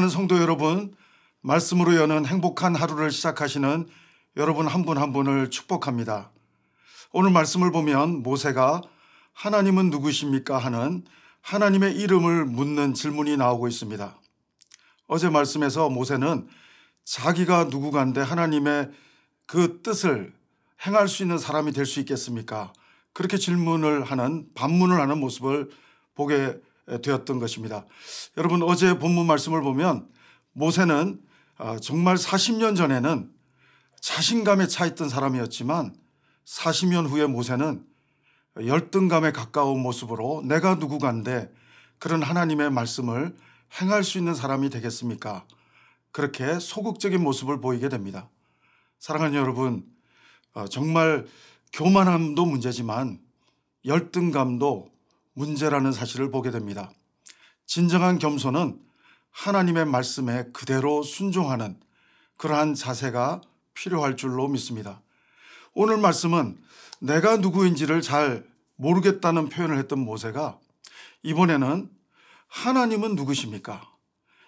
사랑하는 성도 여러분, 말씀으로 여는 행복한 하루를 시작하시는 여러분 한 분 한 분을 축복합니다. 오늘 말씀을 보면 모세가 하나님은 누구십니까 하는 하나님의 이름을 묻는 질문이 나오고 있습니다. 어제 말씀에서 모세는 자기가 누구간데 하나님의 그 뜻을 행할 수 있는 사람이 될 수 있겠습니까? 그렇게 반문을 하는 모습을 보게 되었던 것입니다. 여러분, 어제 본문 말씀을 보면 모세는 정말 40년 전에는 자신감에 차 있던 사람이었지만 40년 후에 모세는 열등감에 가까운 모습으로 내가 누구간데 그런 하나님의 말씀을 행할 수 있는 사람이 되겠습니까? 그렇게 소극적인 모습을 보이게 됩니다. 사랑하는 여러분, 정말 교만함도 문제지만 열등감도 문제라는 사실을 보게 됩니다. 진정한 겸손은 하나님의 말씀에 그대로 순종하는 그러한 자세가 필요할 줄로 믿습니다. 오늘 말씀은 내가 누구인지를 잘 모르겠다는 표현을 했던 모세가 이번에는 하나님은 누구십니까?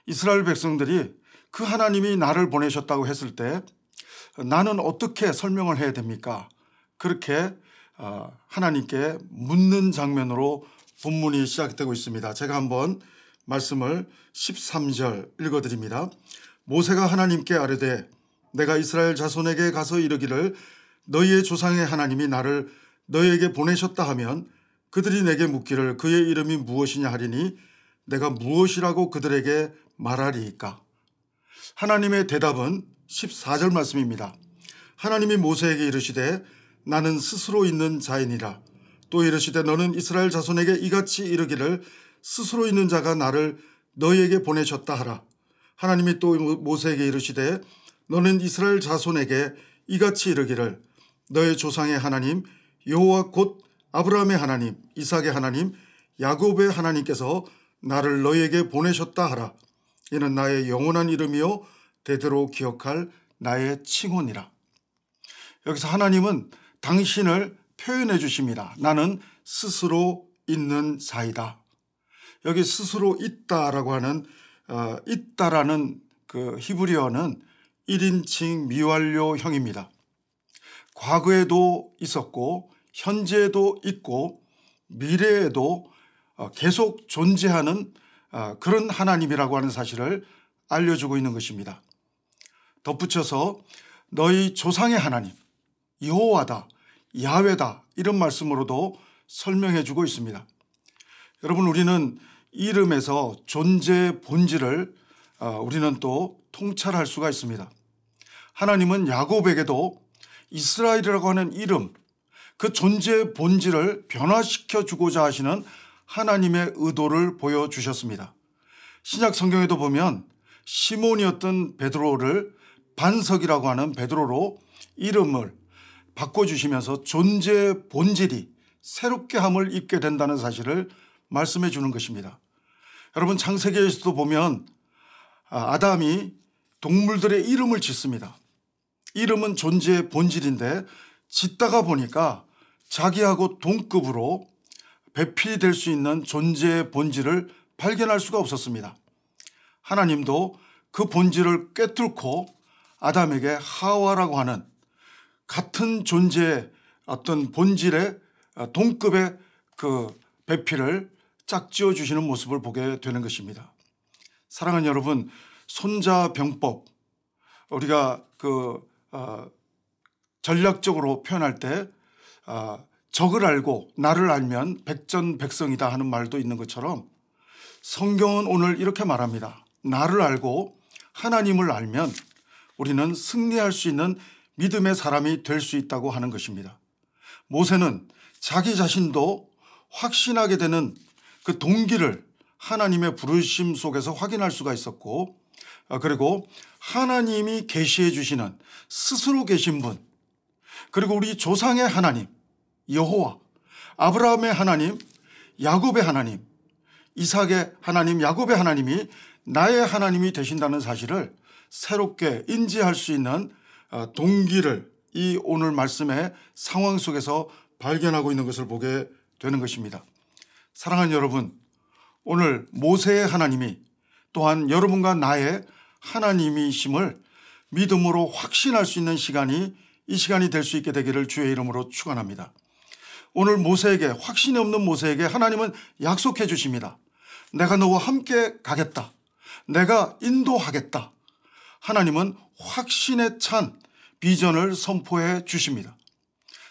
이스라엘 백성들이 그 하나님이 나를 보내셨다고 했을 때 나는 어떻게 설명을 해야 됩니까? 그렇게 하나님께 묻는 장면으로 본문이 시작되고 있습니다. 제가 한번 말씀을 13절 읽어드립니다. 모세가 하나님께 아뢰되 내가 이스라엘 자손에게 가서 이르기를 너희의 조상의 하나님이 나를 너희에게 보내셨다 하면 그들이 내게 묻기를 그의 이름이 무엇이냐 하리니 내가 무엇이라고 그들에게 말하리이까? 하나님의 대답은 14절 말씀입니다. 하나님이 모세에게 이르시되 나는 스스로 있는 자이니라. 또 이르시되 너는 이스라엘 자손에게 이같이 이르기를 스스로 있는 자가 나를 너희에게 보내셨다 하라. 하나님이 또 모세에게 이르시되 너는 이스라엘 자손에게 이같이 이르기를 너의 조상의 하나님 여호와 곧 아브라함의 하나님 이삭의 하나님 야곱의 하나님께서 나를 너희에게 보내셨다 하라. 이는 나의 영원한 이름이요 대대로 기억할 나의 칭호니라. 여기서 하나님은 당신을 표현해 주십니다. 나는 스스로 있는 자이다. 여기 스스로 있다라고 하는 있다라는 그 히브리어는 1인칭 미완료형입니다. 과거에도 있었고 현재에도 있고 미래에도 계속 존재하는 그런 하나님이라고 하는 사실을 알려주고 있는 것입니다. 덧붙여서 너희 조상의 하나님 여호와다 야훼다 이런 말씀으로도 설명해 주고 있습니다. 여러분, 우리는 이름에서 존재의 본질을 우리는 또 통찰할 수가 있습니다. 하나님은 야곱에게도 이스라엘이라고 하는 이름, 그 존재의 본질을 변화시켜 주고자 하시는 하나님의 의도를 보여주셨습니다. 신약 성경에도 보면 시몬이었던 베드로를 반석이라고 하는 베드로로 이름을 바꿔주시면서 존재의 본질이 새롭게 함을 입게 된다는 사실을 말씀해 주는 것입니다. 여러분, 창세기에서도 보면 아담이 동물들의 이름을 짓습니다. 이름은 존재의 본질인데 짓다가 보니까 자기하고 동급으로 배필이 될 수 있는 존재의 본질을 발견할 수가 없었습니다. 하나님도 그 본질을 꿰뚫고 아담에게 하와라고 하는 같은 존재의 어떤 본질의 동급의 그 배필을 짝지어 주시는 모습을 보게 되는 것입니다. 사랑하는 여러분, 손자병법, 우리가 전략적으로 표현할 때 적을 알고 나를 알면 백전백승이다 하는 말도 있는 것처럼 성경은 오늘 이렇게 말합니다. 나를 알고 하나님을 알면 우리는 승리할 수 있는 믿음의 사람이 될 수 있다고 하는 것입니다. 모세는 자기 자신도 확신하게 되는 그 동기를 하나님의 부르심 속에서 확인할 수가 있었고, 그리고 하나님이 계시해 주시는 스스로 계신 분, 그리고 우리 조상의 하나님 여호와, 아브라함의 하나님, 야곱의 하나님, 이삭의 하나님, 야곱의 하나님이 나의 하나님이 되신다는 사실을 새롭게 인지할 수 있는 동기를 이 오늘 말씀의 상황 속에서 발견하고 있는 것을 보게 되는 것입니다. 사랑하는 여러분, 오늘 모세의 하나님이 또한 여러분과 나의 하나님이심을 믿음으로 확신할 수 있는 시간이 이 시간이 될 수 있게 되기를 주의 이름으로 축원합니다. 오늘 모세에게, 확신이 없는 모세에게 하나님은 약속해 주십니다. 내가 너와 함께 가겠다. 내가 인도하겠다. 하나님은 확신에 찬 비전을 선포해 주십니다.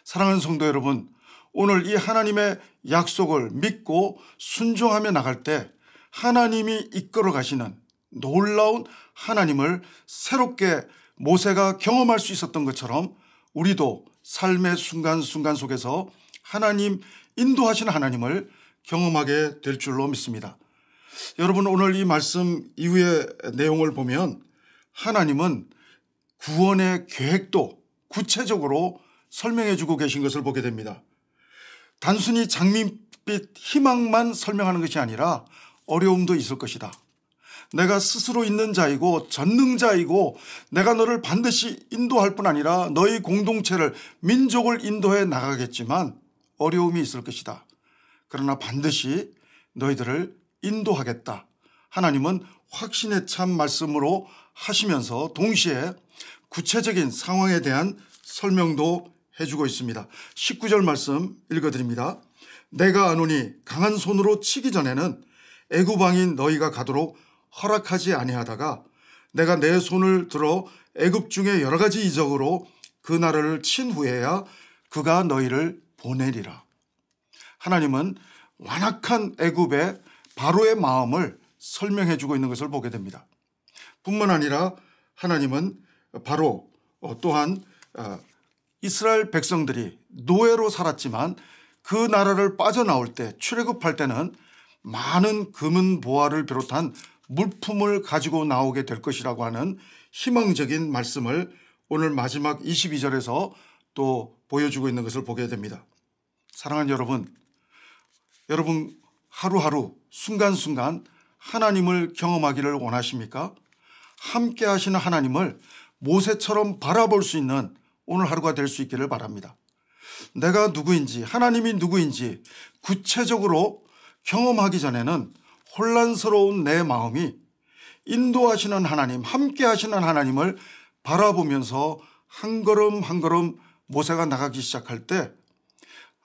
사랑하는 성도 여러분, 오늘 이 하나님의 약속을 믿고 순종하며 나갈 때 하나님이 이끌어 가시는 놀라운 하나님을 새롭게 모세가 경험할 수 있었던 것처럼 우리도 삶의 순간순간 속에서 하나님, 인도하시는 하나님을 경험하게 될 줄로 믿습니다. 여러분, 오늘 이 말씀 이후의 내용을 보면 하나님은 구원의 계획도 구체적으로 설명해 주고 계신 것을 보게 됩니다. 단순히 장밋빛 희망만 설명하는 것이 아니라 어려움도 있을 것이다. 내가 스스로 있는 자이고 전능자이고 내가 너를 반드시 인도할 뿐 아니라 너희 공동체를, 민족을 인도해 나가겠지만 어려움이 있을 것이다. 그러나 반드시 너희들을 인도하겠다. 하나님은 확신에 찬 말씀으로 하시면서 동시에 구체적인 상황에 대한 설명도 해주고 있습니다. 19절 말씀 읽어드립니다. 내가 아노니 강한 손으로 치기 전에는 애굽 왕인 너희가 가도록 허락하지 아니하다가 내가 내 손을 들어 애굽 중에 여러 가지 이적으로 그 나라를 친 후에야 그가 너희를 보내리라. 하나님은 완악한 애굽의 바로의 마음을 설명해 주고 있는 것을 보게 됩니다. 뿐만 아니라 하나님은 바로 또한 이스라엘 백성들이 노예로 살았지만 그 나라를 빠져나올 때, 출애굽할 때는 많은 금은 보화를 비롯한 물품을 가지고 나오게 될 것이라고 하는 희망적인 말씀을 오늘 마지막 22절에서 또 보여주고 있는 것을 보게 됩니다. 사랑하는 여러분 하루하루 순간순간 하나님을 경험하기를 원하십니까? 함께 하시는 하나님을 모세처럼 바라볼 수 있는 오늘 하루가 될 수 있기를 바랍니다. 내가 누구인지, 하나님이 누구인지 구체적으로 경험하기 전에는 혼란스러운 내 마음이 인도하시는 하나님, 함께 하시는 하나님을 바라보면서 한 걸음 한 걸음 모세가 나가기 시작할 때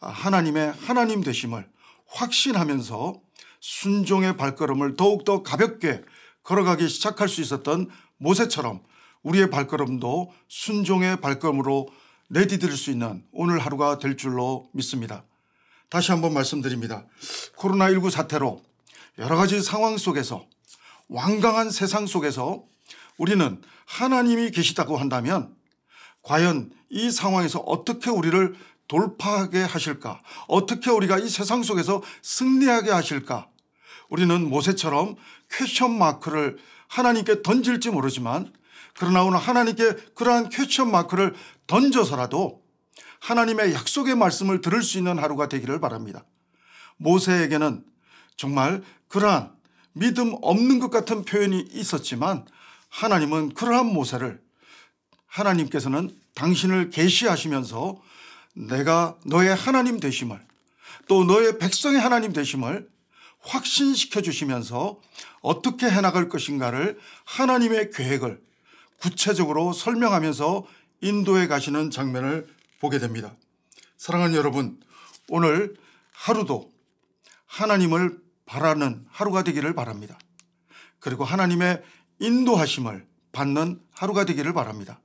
하나님의 하나님 되심을 확신하면서 순종의 발걸음을 더욱더 가볍게 걸어가기 시작할 수 있었던 모세처럼 우리의 발걸음도 순종의 발걸음으로 내디딜 수 있는 오늘 하루가 될 줄로 믿습니다. 다시 한번 말씀드립니다. 코로나19 사태로 여러 가지 상황 속에서, 완강한 세상 속에서 우리는 하나님이 계시다고 한다면 과연 이 상황에서 어떻게 우리를 돌파하게 하실까? 어떻게 우리가 이 세상 속에서 승리하게 하실까? 우리는 모세처럼 퀘스천 마크를 하나님께 던질지 모르지만, 그러나 오늘 하나님께 그러한 퀘스천 마크를 던져서라도 하나님의 약속의 말씀을 들을 수 있는 하루가 되기를 바랍니다. 모세에게는 정말 그러한 믿음 없는 것 같은 표현이 있었지만 하나님은 그러한 모세를, 하나님께서는 당신을 계시하시면서 내가 너의 하나님 되심을, 또 너의 백성의 하나님 되심을 확신시켜 주시면서 어떻게 해나갈 것인가를, 하나님의 계획을 구체적으로 설명하면서 인도해 가시는 장면을 보게 됩니다. 사랑하는 여러분, 오늘 하루도 하나님을 바라는 하루가 되기를 바랍니다. 그리고 하나님의 인도하심을 받는 하루가 되기를 바랍니다.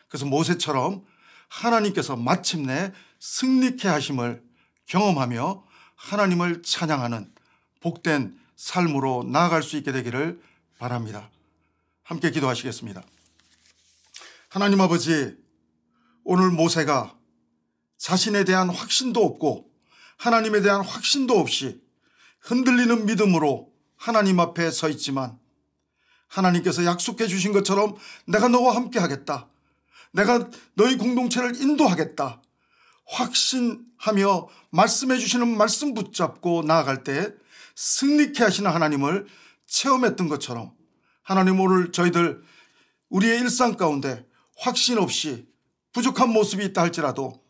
그래서 모세처럼 하나님께서 마침내 승리케 하심을 경험하며 하나님을 찬양하는 복된 삶으로 나아갈 수 있게 되기를 바랍니다. 함께 기도하시겠습니다. 하나님 아버지, 오늘 모세가 자신에 대한 확신도 없고 하나님에 대한 확신도 없이 흔들리는 믿음으로 하나님 앞에 서 있지만 하나님께서 약속해 주신 것처럼 내가 너와 함께 하겠다, 내가 너희 공동체를 인도하겠다 확신하며 말씀해 주시는 말씀 붙잡고 나아갈 때 승리케 하시는 하나님을 체험했던 것처럼, 하나님 오늘 저희들 우리의 일상 가운데 확신 없이 부족한 모습이 있다 할지라도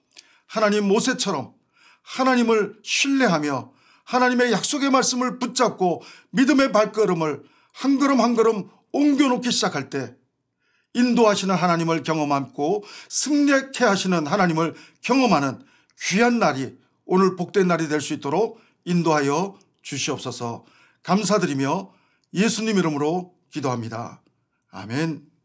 하나님 모세처럼 하나님을 신뢰하며 하나님의 약속의 말씀을 붙잡고 믿음의 발걸음을 한 걸음 한 걸음 옮겨놓기 시작할 때 인도하시는 하나님을 경험하고 승리케 하시는 하나님을 경험하는 귀한 날이 오늘 복된 날이 될 수 있도록 인도하여 주시옵소서. 감사드리며 예수님 이름으로 기도합니다. 아멘.